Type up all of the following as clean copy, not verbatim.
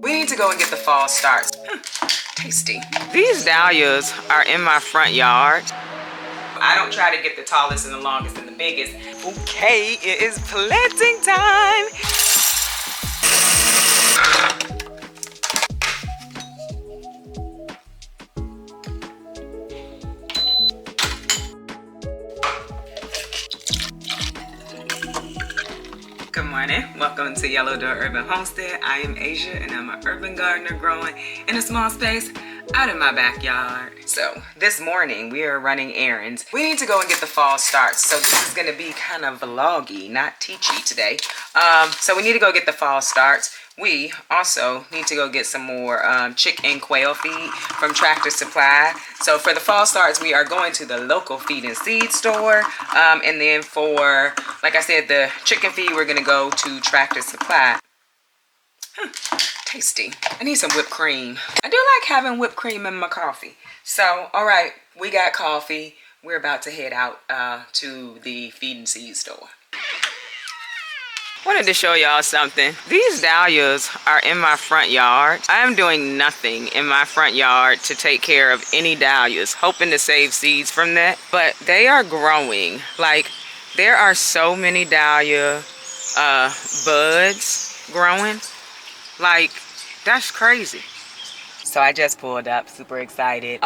We need to go and get the fall starts. Tasty. These dahlias are in my front yard. I don't try to get the tallest and the longest and the biggest. Okay, it is planting time. Good morning. Welcome to Yellow Door Urban Homestead. I am Asia and I'm an urban gardener growing in a small space out in my backyard. So this morning we are running errands. We need to go and get the fall starts. So this is going to be kind of vloggy, not teachy today. So we need to go get the fall starts. We also need to go get some more chick and quail feed from Tractor Supply. So for the fall starts, we are going to the local feed and seed store. And then for, like I said, the chicken feed, we're going to go to Tractor Supply. Tasty. I need some whipped cream. I do like having whipped cream in my coffee. So, all right, we got coffee. We're about to head out to the feed and seed store. Wanted to show y'all something. These dahlias are in my front yard. I am doing nothing in my front yard to take care of any dahlias, hoping to save seeds from that. But they are growing. Like, there are so many dahlia buds growing. Like, that's crazy. So I just pulled up, super excited.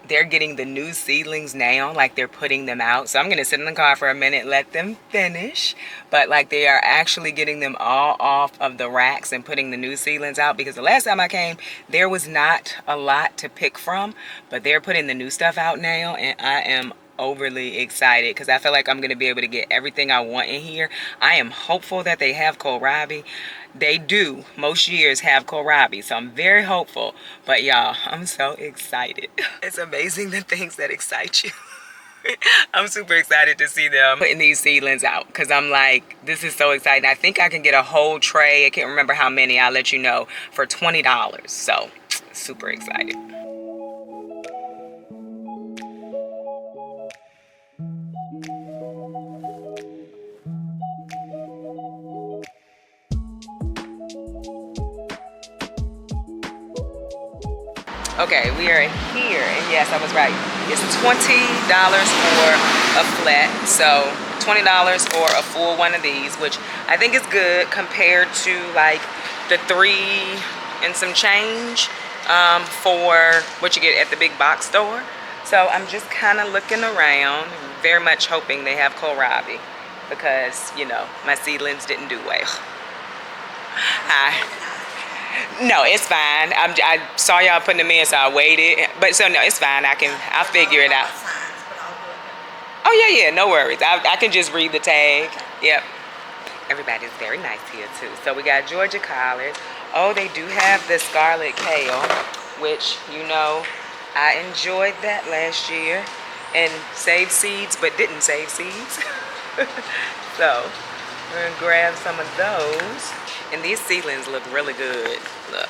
They're getting the new seedlings now, like they're putting them out. So I'm gonna sit in the car for a minute, let them finish. But like they are actually getting them all off of the racks and putting the new seedlings out, because the last time I came, there was not a lot to pick from, but they're putting the new stuff out now, and I am overly excited because I feel like I'm gonna be able to get everything I want in here. I am hopeful that they have kohlrabi. They do most years have kohlrabi, so I'm very hopeful. But y'all, I'm so excited. It's amazing the things that excite you. I'm super excited to see them putting these seedlings out because I'm like, this is so exciting. I think I can get a whole tray. I can't remember how many. I'll let you know, for $20. So super excited. Okay, we are here, and yes, I was right. It's $20 for a flat, so $20 for a full one of these, which I think is good compared to like the 3 and some change for what you get at the big box store. So I'm just kind of looking around, very much hoping they have kohlrabi because, you know, my seedlings didn't do well. Hi. No, it's fine. I saw y'all putting them in, so I waited. But so no, it's fine. I'll figure it out. Oh yeah, no worries. I can just read the tag. Yep. Everybody's very nice here too. So we got Georgia collards. Oh, they do have the scarlet kale, which, you know, I enjoyed that last year and saved seeds, but didn't save seeds. So we're gonna grab some of those. And these seedlings look really good. Look,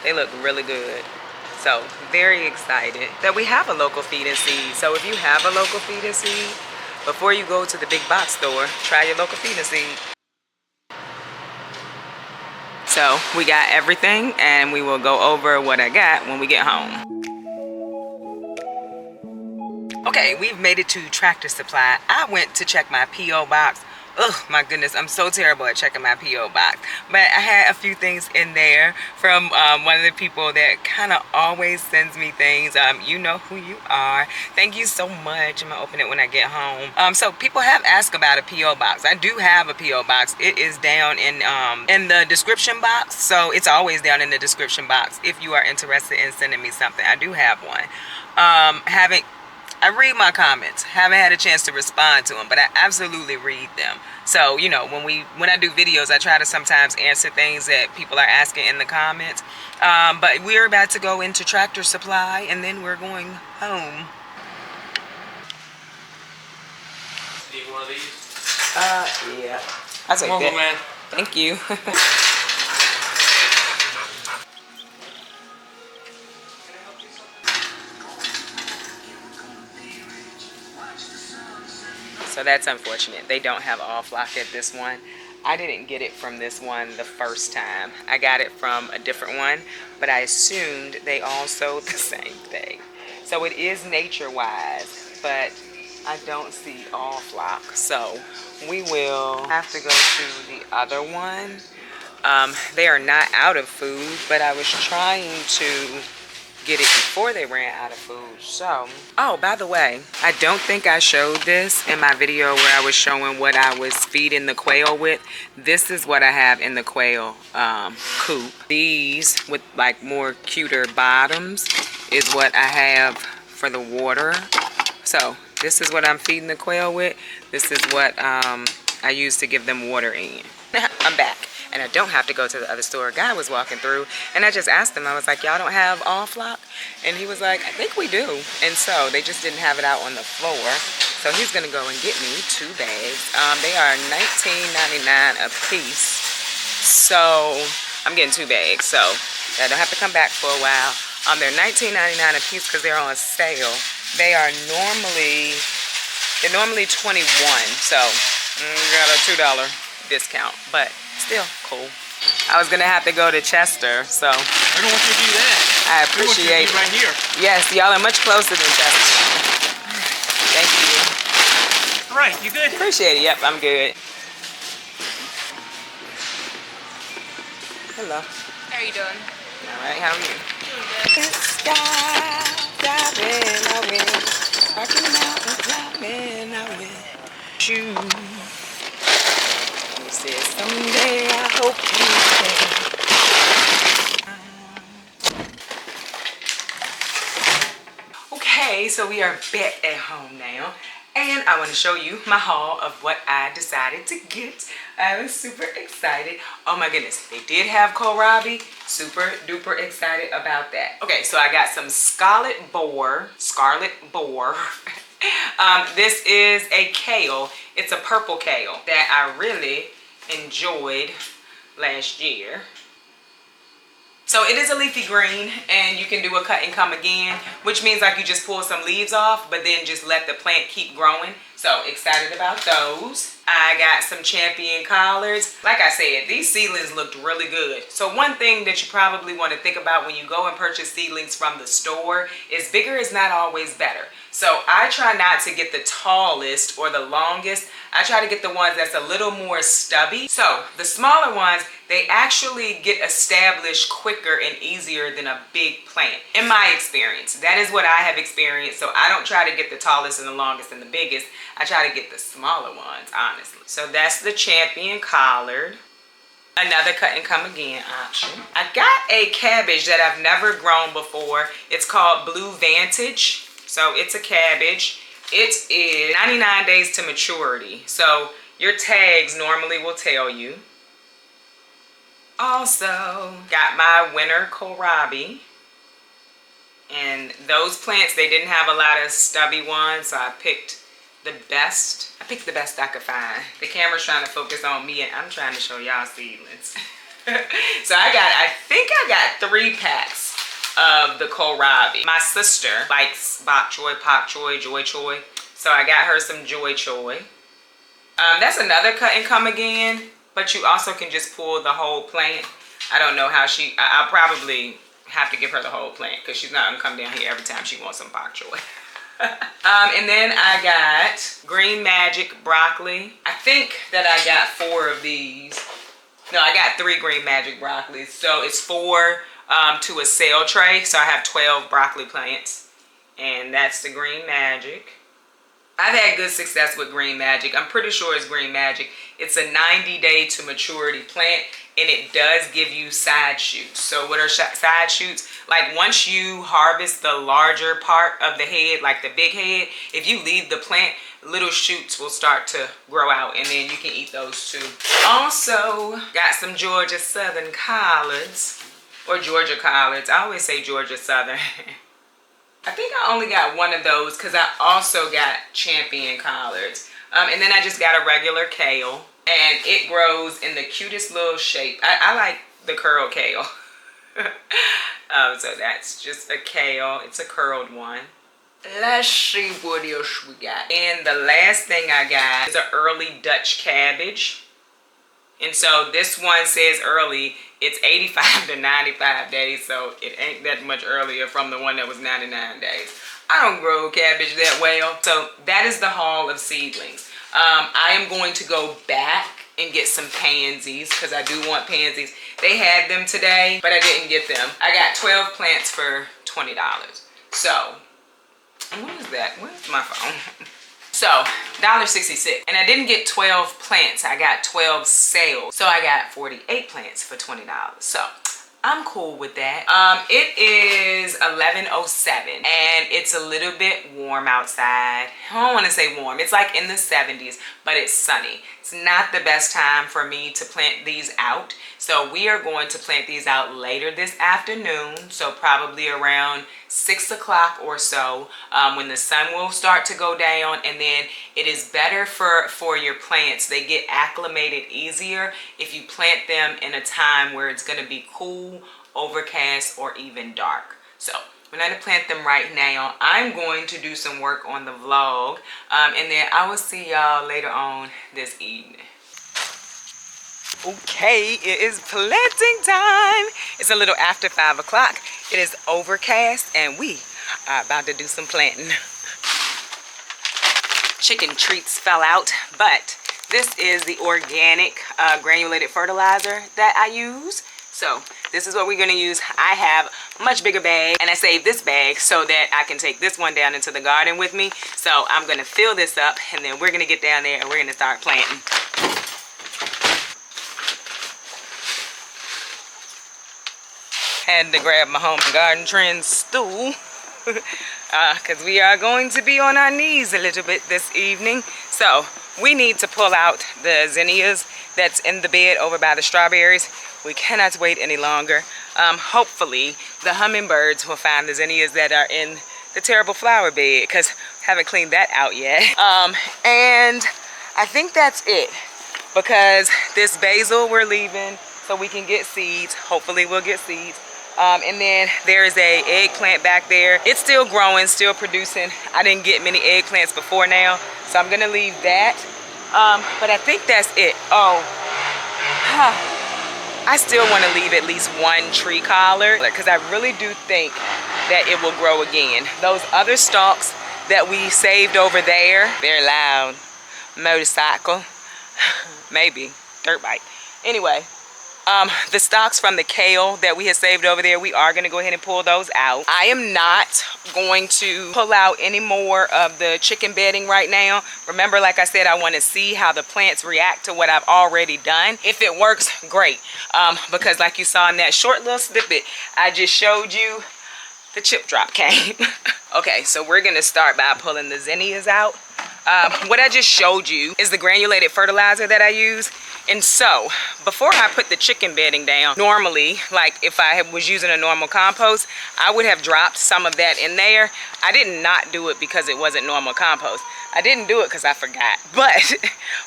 they look really good. So very excited that we have a local feed and seed. So if you have a local feed and seed, before you go to the big box store, try your local feed and seed. So we got everything, and we will go over what I got when we get home. Okay, we've made it to Tractor Supply. I went to check my P.O Box. Oh my goodness, I'm so terrible at checking my P.O Box. But I had a few things in there from one of the people that kind of always sends me things. You know who you are. Thank you so much. I'm gonna open it when I get home. So people have asked about a P.O Box. I do have a P.O Box. It is down in the description box. So it's always down in the description box if you are interested in sending me something. I do have one. I read my comments. Haven't had a chance to respond to them, but I absolutely read them. So, you know, when I do videos, I try to sometimes answer things that people are asking in the comments. But we're about to go into Tractor Supply, and then we're going home. Need one of these? Yeah. I'll take that. Man. Thank you. So that's unfortunate. They don't have all flock at this one. I didn't get it from this one the first time. I got it from a different one, but I assumed they all sold the same thing. So it is Nature Wise, but I don't see all flock. So we will have to go to the other one. They are not out of food, but I was trying to get it before they ran out of food. So, oh, by the way, I don't think I showed this in my video where I was showing what I was feeding the quail with. This is what I have in the quail coop. These with like more cuter bottoms is what I have for the water. So this is what I'm feeding the quail with. This is what I use to give them water in. I'm back. And I don't have to go to the other store. A guy was walking through, and I just asked him, I was like, y'all don't have all flock? And he was like, I think we do. And so they just didn't have it out on the floor. So he's gonna go and get me 2 bags. They are $19.99 a piece. So I'm getting 2 bags. So I don't have to come back for a while. They're $19.99 a piece because they're on sale. They're normally 21. So got a $2 discount, but still cool. I was gonna have to go to Chester, so I don't want you to do that. I appreciate it. Right here. Yes, y'all are much closer than Chester. Thank you. All right, you good? Appreciate it. Yep, I'm good. Hello. How are you doing? All right, how are you? Doing good. Skydiving, I win. Walking the mountains, climbing, I win. Shoot. He said, someday I hope you stay. Okay, so we are back at home now. And I want to show you my haul of what I decided to get. I was super excited. Oh my goodness, they did have kohlrabi. Super duper excited about that. Okay, so I got some scarlet boar. This is a kale. It's a purple kale that I really enjoyed last year. So it is a leafy green, and you can do a cut and come again, which means like you just pull some leaves off, but then just let the plant keep growing. So excited about those. I got some champion collards. Like I said, these seedlings looked really good. So one thing that you probably want to think about when you go and purchase seedlings from the store is bigger is not always better. So I try not to get the tallest or the longest. I try to get the ones that's a little more stubby. So the smaller ones, they actually get established quicker and easier than a big plant. In my experience, that is what I have experienced. So I don't try to get the tallest and the longest and the biggest. I try to get the smaller ones, honestly. So that's the champion collard. Another cut and come again option. I got a cabbage that I've never grown before. It's called Blue Vantage. So it's a cabbage. It is 99 days to maturity. So your tags normally will tell you. Also got my winter kohlrabi. And those plants, they didn't have a lot of stubby ones, so I picked the best. I picked the best I could find. The camera's trying to focus on me, and I'm trying to show y'all seedlings. So I think I got 3 packs of the kohlrabi. My sister likes bok choy, pak choy, joy choy. So I got her some joy choy. That's another cut and come again, but you also can just pull the whole plant. I don't know how I'll probably have to give her the whole plant because she's not gonna come down here every time she wants some bok choy. And then I got Green Magic broccoli. I think that I got 4 of these. No, I got 3 Green Magic broccolis. So it's 4 to a sale tray. So I have 12 broccoli plants. And that's the Green Magic. I've had good success with Green Magic. I'm pretty sure it's Green Magic. It's a 90-day to maturity plant, and it does give you side shoots. So what are side shoots? Like once you harvest the larger part of the head, like the big head, if you leave the plant, little shoots will start to grow out, and then you can eat those too. Also got some Georgia Southern collards, or Georgia collards. I always say Georgia Southern. I think I only got 1 of those because I also got champion collards. And then I just got a regular kale. And it grows in the cutest little shape. I like the curled kale. So that's just a kale. It's a curled one. Let's see what else we got. And the last thing I got is an early Dutch cabbage. And so this one says early, it's 85 to 95 days, so it ain't that much earlier from the one that was 99 days. I don't grow cabbage that well. So that is the haul of seedlings. I am going to go back and get some pansies because I do want pansies. They had them today, but I didn't get them. I got 12 plants for $20. So, what is that? Where's my phone? So, $1.66. And I didn't get 12 plants. I got 12 sales. So I got 48 plants for $20. So, I'm cool with that. It is 11:07 and it's a little bit warm outside. I don't want to say warm. It's like in the 70s, but it's sunny. It's not the best time for me to plant these out. So we are going to plant these out later this afternoon. So probably around 6 o'clock or so, when the sun will start to go down. And then it is better for your plants. They get acclimated easier if you plant them in a time where it's going to be cool, overcast, or even dark. So we're going to plant them right now. I'm going to do some work on the vlog, and then I will see y'all later on this evening. Okay, it is planting time. It's a little after 5 o'clock. It is overcast and we are about to do some planting. Chicken treats fell out, but this is the organic granulated fertilizer that I use. So this is what we're gonna use. I have a much bigger bag and I saved this bag so that I can take this one down into the garden with me. So I'm gonna fill this up and then we're gonna get down there and we're gonna start planting. Had to grab my home and garden trend stool because we are going to be on our knees a little bit this evening. So we need to pull out the zinnias that's in the bed over by the strawberries. We cannot wait any longer. Hopefully the hummingbirds will find the zinnias that are in the terrible flower bed because I haven't cleaned that out yet. And I think that's it because this basil we're leaving so we can get seeds. Hopefully we'll get seeds. And then there's a eggplant back there. It's still growing, still producing. I didn't get many eggplants before now, so I'm gonna leave that. But I think that's it. Oh, I still wanna leave at least one tree collar because I really do think that it will grow again. Those other stalks that we saved over there, very loud, motorcycle, maybe, dirt bike. Anyway. The stalks from the kale that we had saved over there, we are going to go ahead and pull those out. I am not going to pull out any more of the chicken bedding right now. Remember, like I said, I want to see how the plants react to what I've already done. If it works, great. Because like you saw in that short little snippet I just showed you, the chip drop came. Okay, so we're going to start by pulling the zinnias out. What I just showed you is the granulated fertilizer that I use. And so, before I put the chicken bedding down, normally, like if I was using a normal compost, I would have dropped some of that in there. I did not do it because it wasn't normal compost. I didn't do it because I forgot. But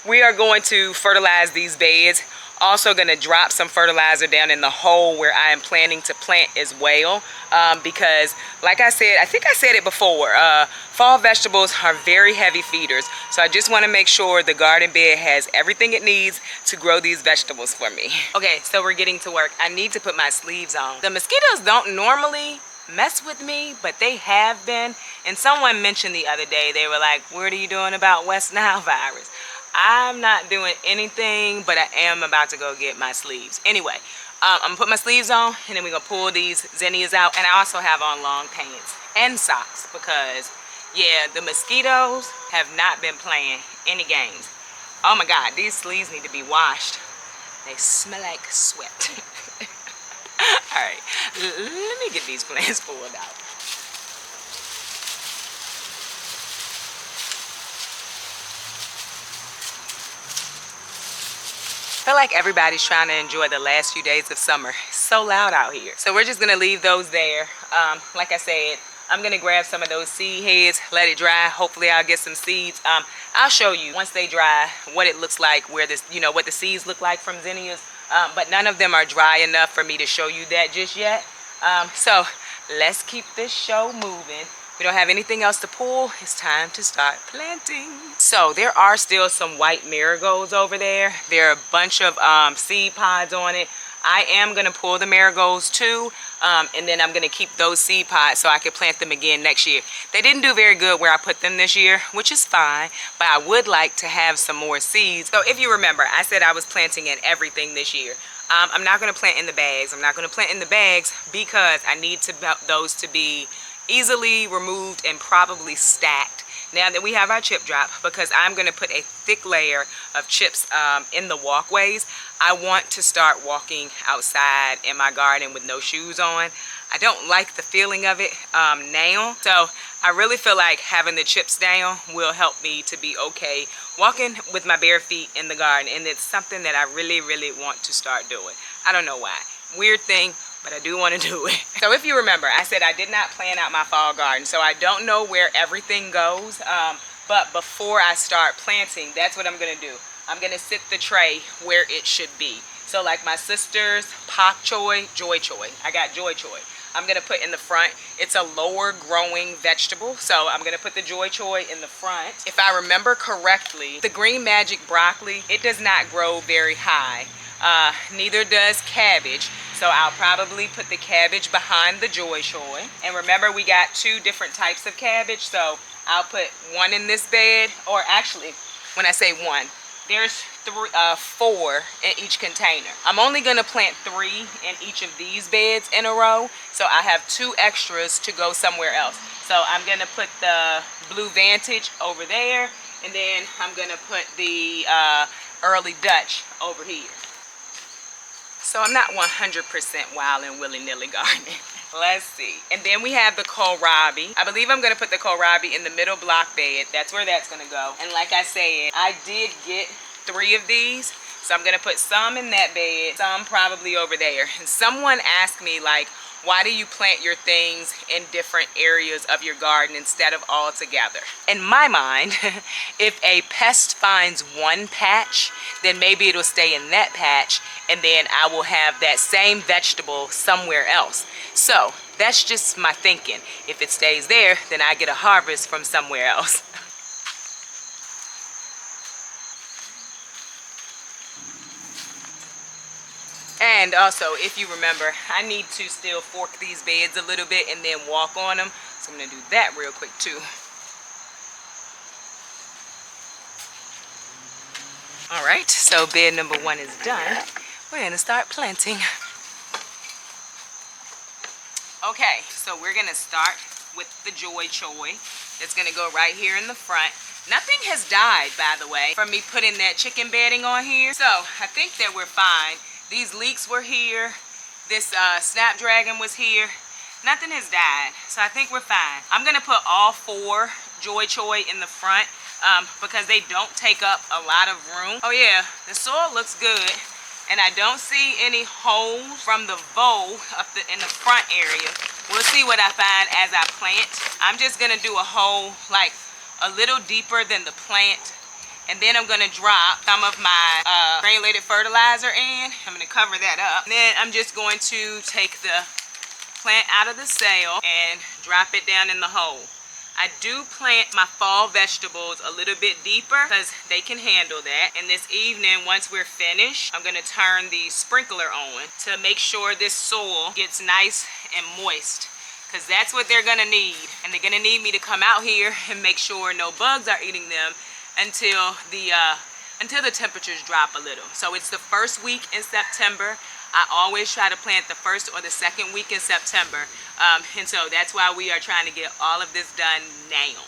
we are going to fertilize these beds. Also going to drop some fertilizer down in the hole where I am planning to plant as well. Because like I said, I think I said it before, fall vegetables are very heavy feeders. So I just want to make sure the garden bed has everything it needs to grow these vegetables for me. Okay, so we're getting to work. I need to put my sleeves on. The mosquitoes don't normally mess with me, but they have been. And someone mentioned the other day, they were like, what are you doing about West Nile virus? I'm not doing anything, but I am about to go get my sleeves. Anyway, I'm gonna put my sleeves on and then we're gonna pull these zinnias out. And I also have on long pants and socks because, yeah, the mosquitoes have not been playing any games. Oh my God, these sleeves need to be washed. They smell like sweat. All right, let me get these plants pulled out. I feel like everybody's trying to enjoy the last few days of summer. It's so loud out here. So we're just gonna leave those there. Like I said, I'm gonna grab some of those seed heads, let it dry. Hopefully I'll get some seeds. I'll show you once they dry what it looks like, where this, what the seeds look like from zinnias. But none of them are dry enough for me to show you that just yet. So let's keep this show moving. We don't have anything else to pull. It's time to start planting. So there are still some white marigolds over there. There are a bunch of seed pods on it. I am going to pull the marigolds too, and then I'm going to keep those seed pods so I can plant them again next year. They didn't do very good where I put them this year, which is fine, but I would like to have some more seeds. So if you remember, I said I was planting in everything this year. I'm not going to plant in the bags. I'm not going to plant in the bags because I need those to be easily removed and probably stacked now that we have our chip drop, because I'm going to put a thick layer of chips in the walkways. I want to start walking outside in my garden with no shoes on. I don't like the feeling of it now, so I really feel like having the chips down will help me to be okay walking with my bare feet in the garden, and it's something that I really want to start doing. I don't know why. Weird thing, but I do want to do it. So if you remember, I said I did not plan out my fall garden, so I don't know where everything goes, but before I start planting, that's what I'm going to do. I'm going to sit the tray where it should be. So like my sister's pak choy, joy choy. I got joy choy. I'm going to put in the front. It's a lower growing vegetable, so I'm going to put the joy choy in the front. If I remember correctly, the green magic broccoli, it does not grow very high. Neither does cabbage, so I'll probably put the cabbage behind the joy choy. And remember, we got 2 different types of cabbage, so I'll put one in this bed, or actually, when I say one, there's 4 in each container. I'm only going to plant 3 in each of these beds in a row, so I have 2 extras to go somewhere else. So I'm going to put the Blue Vantage over there, and then I'm going to put the Early Dutch over here. So I'm not 100% wild and willy-nilly gardening. Let's see. And then we have the kohlrabi. I believe I'm going to put the kohlrabi in the middle block bed. That's where that's going to go. And like I said, I did get 3 of these. So I'm going to put some in that bed, some probably over there. And someone asked me, like, why do you plant your things in different areas of your garden instead of all together? In my mind, if a pest finds one patch, then maybe it'll stay in that patch, and then I will have that same vegetable somewhere else. So that's just my thinking. If it stays there, then I get a harvest from somewhere else. And also, if you remember, I need to still fork these beds a little bit and then walk on them. So I'm going to do that real quick too. All right, so bed number 1 is done. We're going to start planting. Okay, so we're going to start with the joy choy. It's going to go right here in the front. Nothing has died, by the way, from me putting that chicken bedding on here. So I think that we're fine. These leeks were here. This snapdragon was here. Nothing has died, so I think we're fine. I'm gonna put all 4 joy choy in the front because they don't take up a lot of room. Oh yeah, the soil looks good, and I don't see any holes from the bowl up in the front area. We'll see what I find as I plant. I'm just gonna do a hole like a little deeper than the plant. And then I'm going to drop some of my granulated fertilizer in. I'm going to cover that up. And then I'm just going to take the plant out of the cell and drop it down in the hole. I do plant my fall vegetables a little bit deeper because they can handle that. And this evening, once we're finished, I'm going to turn the sprinkler on to make sure this soil gets nice and moist, because that's what they're going to need. And they're going to need me to come out here and make sure no bugs are eating them until the temperatures drop a little. So it's the first week in September. I always try to plant the first or the second week in September. And so that's why we are trying to get all of this done now.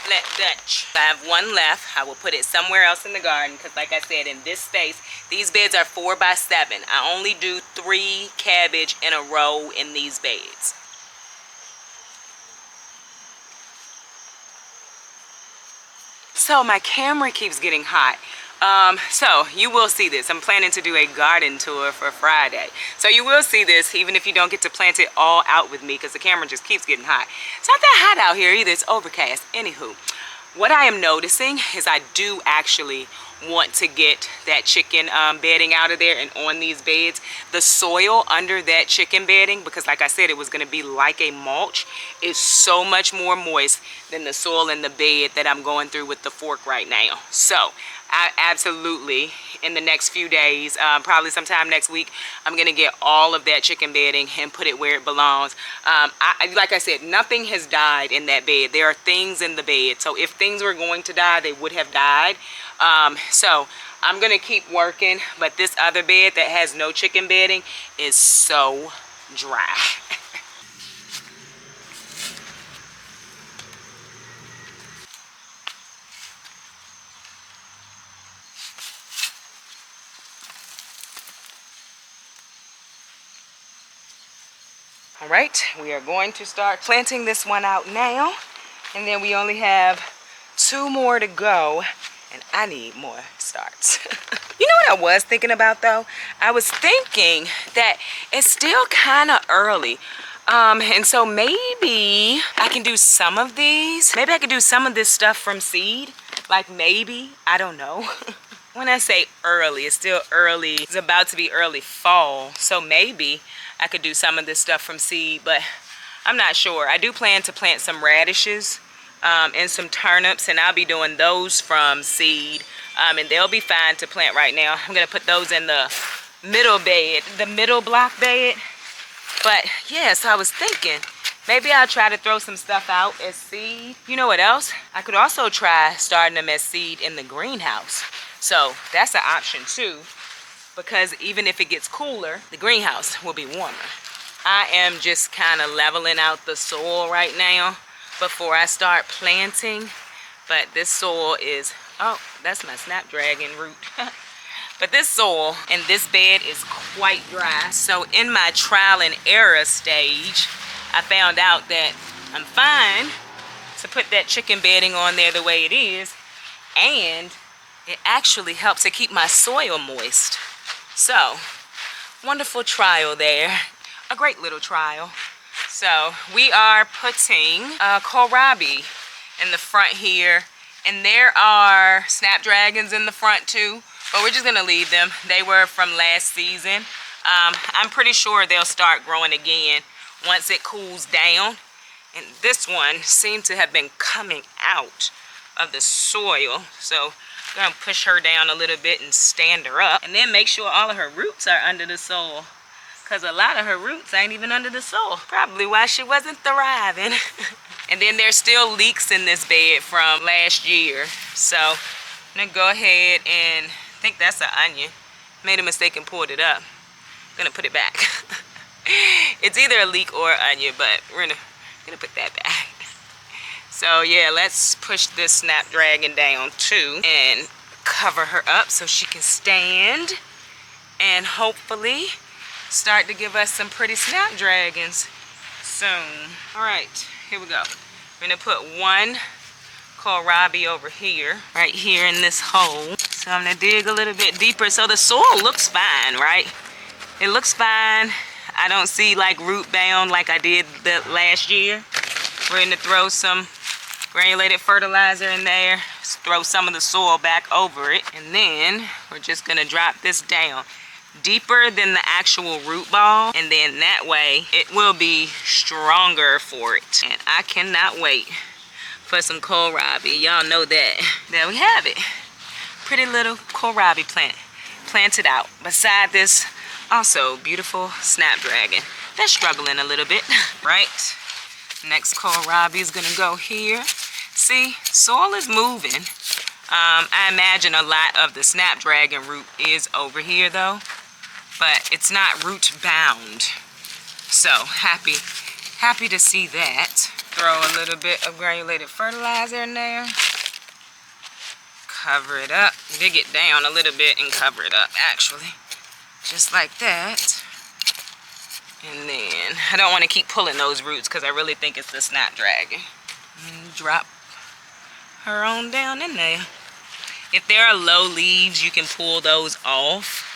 Flat Dutch. I have 1 left. I will put it somewhere else in the garden because, like I said, in this space, these beds are 4 by 7. I only do 3 cabbage in a row in these beds. So my camera keeps getting hot. So you will see this. I'm planning to do a garden tour for Friday. So you will see this even if you don't get to plant it all out with me because the camera just keeps getting hot. It's not that hot out here either. It's overcast. Anywho, what I am noticing is I do actually want to get that chicken bedding out of there and on these beds. The soil under that chicken bedding, because like I said, it was going to be like a mulch, is so much more moist than the soil in the bed that I'm going through with the fork right now. So I absolutely, in the next few days, probably sometime next week, I'm going to get all of that chicken bedding and put it where it belongs. Like I said, nothing has died in that bed. There are things in the bed. So if things were going to die, they would have died. So I'm going to keep working. But this other bed that has no chicken bedding is so dry. All right, we are going to start planting this one out now, and then we only have 2 more to go, and I need more starts. You know what I was thinking about though? I was thinking that it's still kind of early, and so maybe I can do some of these. Maybe I could do some of this stuff from seed, like maybe, I don't know. When I say early, it's still early. It's about to be early fall, so maybe I could do some of this stuff from seed, but I'm not sure. I do plan to plant some radishes and some turnips, and I'll be doing those from seed, and they'll be fine to plant right now. I'm gonna put those in the middle bed, the middle block bed. But yeah, so I was thinking maybe I'll try to throw some stuff out as seed. You know what else? I could also try starting them as seed in the greenhouse. So that's an option too, because even if it gets cooler, the greenhouse will be warmer. I am just kind of leveling out the soil right now before I start planting. But this soil is, oh, that's my snapdragon root. But this soil and this bed is quite dry. So in my trial and error stage, I found out that I'm fine to put that chicken bedding on there the way it is, and it actually helps to keep my soil moist. So, wonderful trial there. A great little trial. So, we are putting kohlrabi in the front here. And there are snapdragons in the front too. But we're just going to leave them. They were from last season. I'm pretty sure they'll start growing again once it cools down. And this one seemed to have been coming out of the soil. So, I'm gonna push her down a little bit and stand her up, and then make sure all of her roots are under the soil, because a lot of her roots ain't even under the soil. Probably why she wasn't thriving. And then there's still leeks in this bed from last year. So I'm gonna go ahead and, I think that's an onion. Made a mistake and pulled it up. I'm gonna put it back. It's either a leek or an onion, but we're gonna put that back. So yeah, let's push this snapdragon down too and cover her up so she can stand and hopefully start to give us some pretty snapdragons soon. All right, here we go. We're gonna put one kohlrabi over here, right here in this hole. So I'm gonna dig a little bit deeper. So the soil looks fine, right? It looks fine. I don't see like root bound like I did the last year. We're gonna throw some granulated fertilizer in there, throw some of the soil back over it, and then we're just gonna drop this down deeper than the actual root ball, and then that way it will be stronger for it. And I cannot wait for some kohlrabi. Y'all know that. There we have it. Pretty little kohlrabi plant planted out beside this also beautiful snapdragon that's struggling a little bit. Right, next kohlrabi is gonna go here. See, soil is moving. I imagine a lot of the snapdragon root is over here though, but it's not root bound. So happy to see that. Throw a little bit of granulated fertilizer in there. Cover it up. Dig it down a little bit and cover it up actually. Just like that. And then I don't want to keep pulling those roots because I really think it's the snapdragon. And drop her on down in there. If there are low leaves, you can pull those off,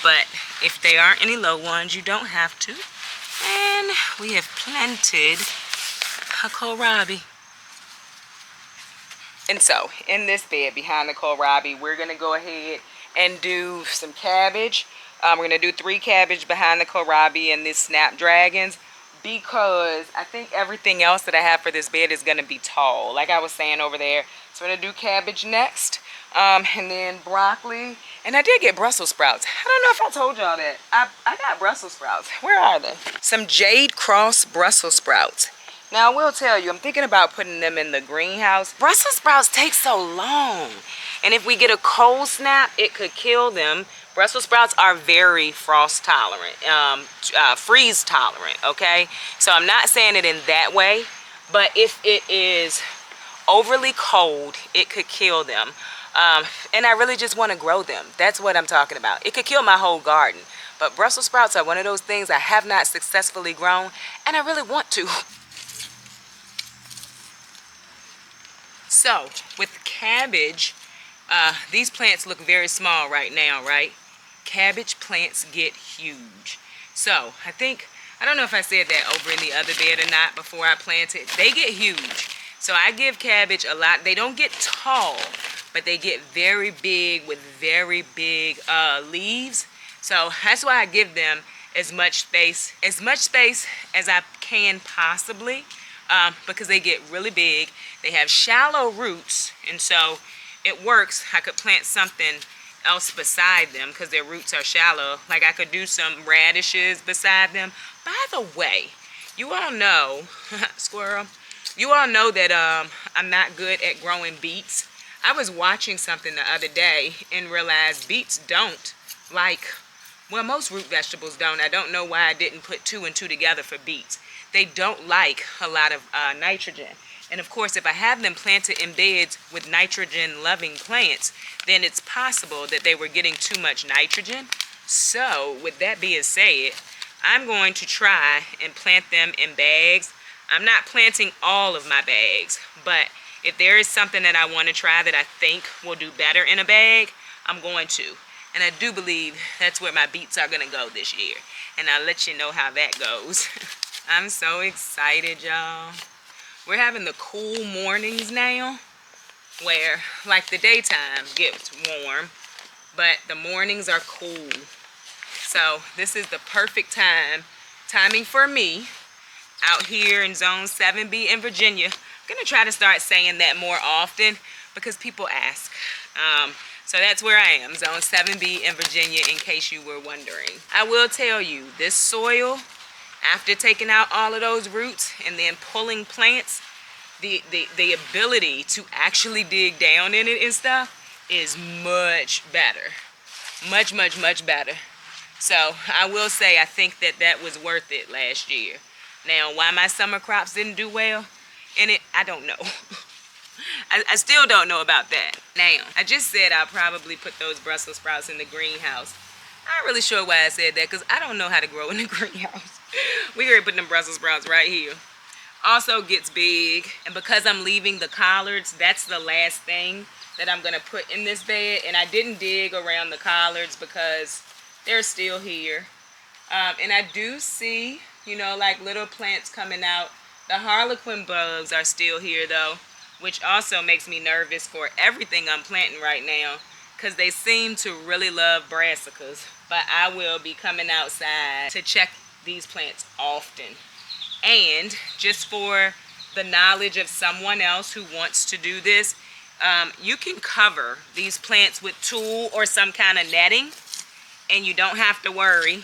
but if there aren't any low ones, you don't have to. And we have planted a kohlrabi. And so in this bed behind the kohlrabi, we're gonna go ahead and do some cabbage. We're gonna do 3 cabbage behind the kohlrabi and these snapdragons, because I think everything else that I have for this bed is gonna be tall, like I was saying over there. So I'm gonna do cabbage next, and then broccoli. And I did get Brussels sprouts. I don't know if I told y'all that. I got Brussels sprouts. Where are they? Some Jade Cross Brussels sprouts. Now I will tell you, I'm thinking about putting them in the greenhouse. Brussels sprouts take so long. And if we get a cold snap, it could kill them. Brussels sprouts are very frost tolerant, freeze tolerant, okay? So I'm not saying it in that way, but if it is overly cold, it could kill them. And I really just want to grow them. That's what I'm talking about. It could kill my whole garden. But Brussels sprouts are one of those things I have not successfully grown, and I really want to. So with cabbage, these plants look very small right now, right? Cabbage plants get huge. So I don't know if I said that over in the other bed or not before I planted. They get huge. So I give cabbage a lot. They don't get tall, but they get very big with very big leaves. So that's why I give them as much space as I can possibly, because they get really big. They have shallow roots, and so it works. I could plant something else beside them because their roots are shallow. Like I could do some radishes beside them. By the way, you all know, squirrel, you all know that I'm not good at growing beets. I was watching something the other day and realized beets don't like, well, most root vegetables don't. I don't know why I didn't put 2 and 2 together for beets. They don't like a lot of nitrogen. And of course, if I have them planted in beds with nitrogen-loving plants, then it's possible that they were getting too much nitrogen. So, with that being said, I'm going to try and plant them in bags. I'm not planting all of my bags, but if there is something that I want to try that I think will do better in a bag, I'm going to. And I do believe that's where my beets are going to go this year. And I'll let you know how that goes. I'm so excited, y'all. We're having the cool mornings now, where like the daytime gets warm, but the mornings are cool. So this is the perfect timing for me out here in Zone 7B in Virginia. I'm gonna try to start saying that more often because people ask. So that's where I am, Zone 7B in Virginia, in case you were wondering. I will tell you, this soil, after taking out all of those roots and then pulling plants, the ability to actually dig down in it and stuff is much better. Much, much, much better. So I will say I think that was worth it last year. Now, why my summer crops didn't do well in it, I don't know. I still don't know about that. Now, I just said I'll probably put those Brussels sprouts in the greenhouse. I'm not really sure why I said that, because I don't know how to grow in the greenhouse. We're going to put them Brussels sprouts right here. Also gets big, and because I'm leaving the collards, that's the last thing that I'm going to put in this bed. And I didn't dig around the collards because they're still here. And I do see, you know, like little plants coming out. The harlequin bugs are still here though, which also makes me nervous for everything I'm planting right now, because they seem to really love brassicas. But I will be coming outside to check these plants often. And just for the knowledge of someone else who wants to do this, you can cover these plants with tulle or some kind of netting, and you don't have to worry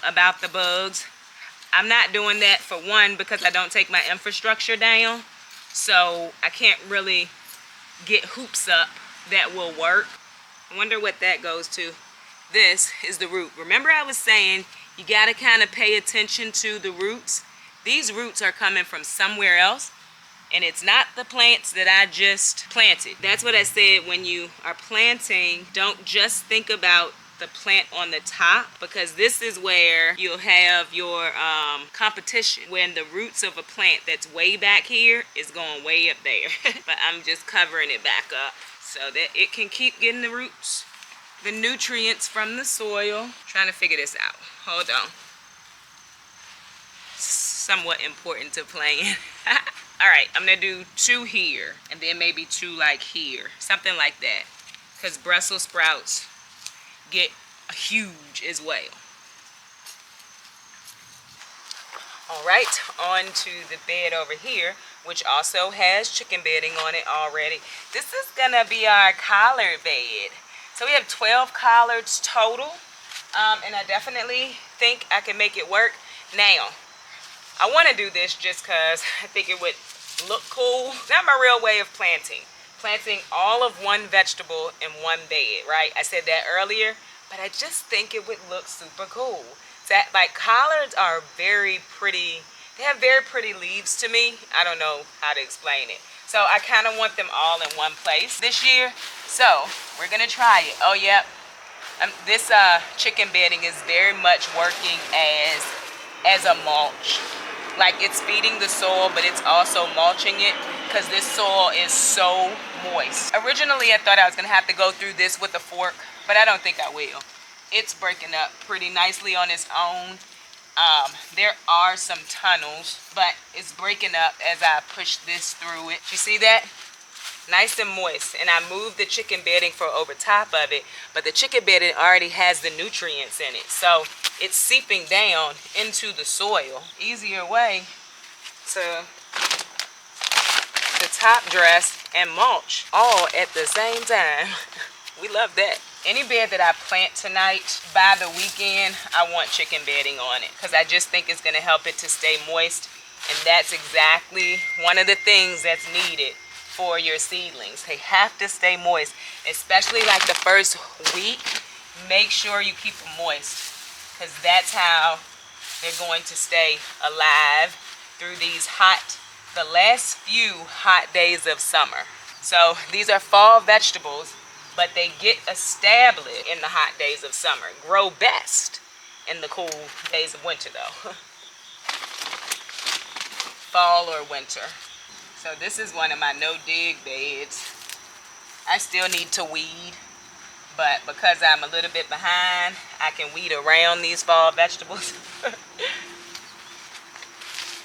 about the bugs. I'm not doing that, for one, because I don't take my infrastructure down, so I can't really get hoops up that will work. I wonder what that goes to. This is the root. Remember I was saying you got to kind of pay attention to the roots. These roots are coming from somewhere else, and it's not the plants that I just planted. That's what I said, when you are planting, don't just think about the plant on the top, because this is where you'll have your competition, when the roots of a plant that's way back here is going way up there. But I'm just covering it back up so that it can keep getting the roots, the nutrients from the soil. Trying to figure this out. Hold on. Somewhat important to playing. All right, I'm gonna do 2 here and then maybe 2 like here, something like that, because Brussels sprouts get huge as well. All right, on to the bed over here, which also has chicken bedding on it already. This is gonna be our collard bed. So we have 12 collards total, and I definitely think I can make it work. Now, I want to do this just because I think it would look cool. It's not my real way of planting. Planting all of one vegetable in one bed, right? I said that earlier, but I just think it would look super cool. That, like, collards are very pretty. They have very pretty leaves to me. I don't know how to explain it. So I kind of want them all in one place this year. So we're gonna try it. Oh, yep. This chicken bedding is very much working as a mulch. Like, it's feeding the soil, but it's also mulching it because this soil is so moist. Originally, I thought I was gonna have to go through this with a fork, but I don't think I will. It's breaking up pretty nicely on its own. There are some tunnels, but it's breaking up as I push this through it. You see that? Nice and moist. And I moved the chicken bedding for over top of it, but the chicken bedding already has the nutrients in it. So it's seeping down into the soil. Easier way to top dress and mulch all at the same time. We love that. Any bed that I plant tonight, by the weekend, I want chicken bedding on it because I just think it's going to help it to stay moist. And that's exactly one of the things that's needed for your seedlings. They have to stay moist, especially like the first week. Make sure you keep them moist because that's how they're going to stay alive through these the last few hot days of summer. So these are fall vegetables, but they get established in the hot days of summer. Grow best in the cool days of winter though. Fall or winter. So this is one of my no-dig beds. I still need to weed, but because I'm a little bit behind, I can weed around these fall vegetables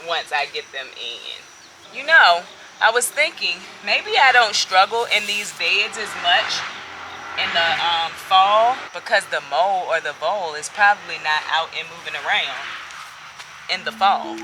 once I get them in. You know, I was thinking maybe I don't struggle in these beds as much in the fall because the mole or the vole is probably not out and moving around in the fall.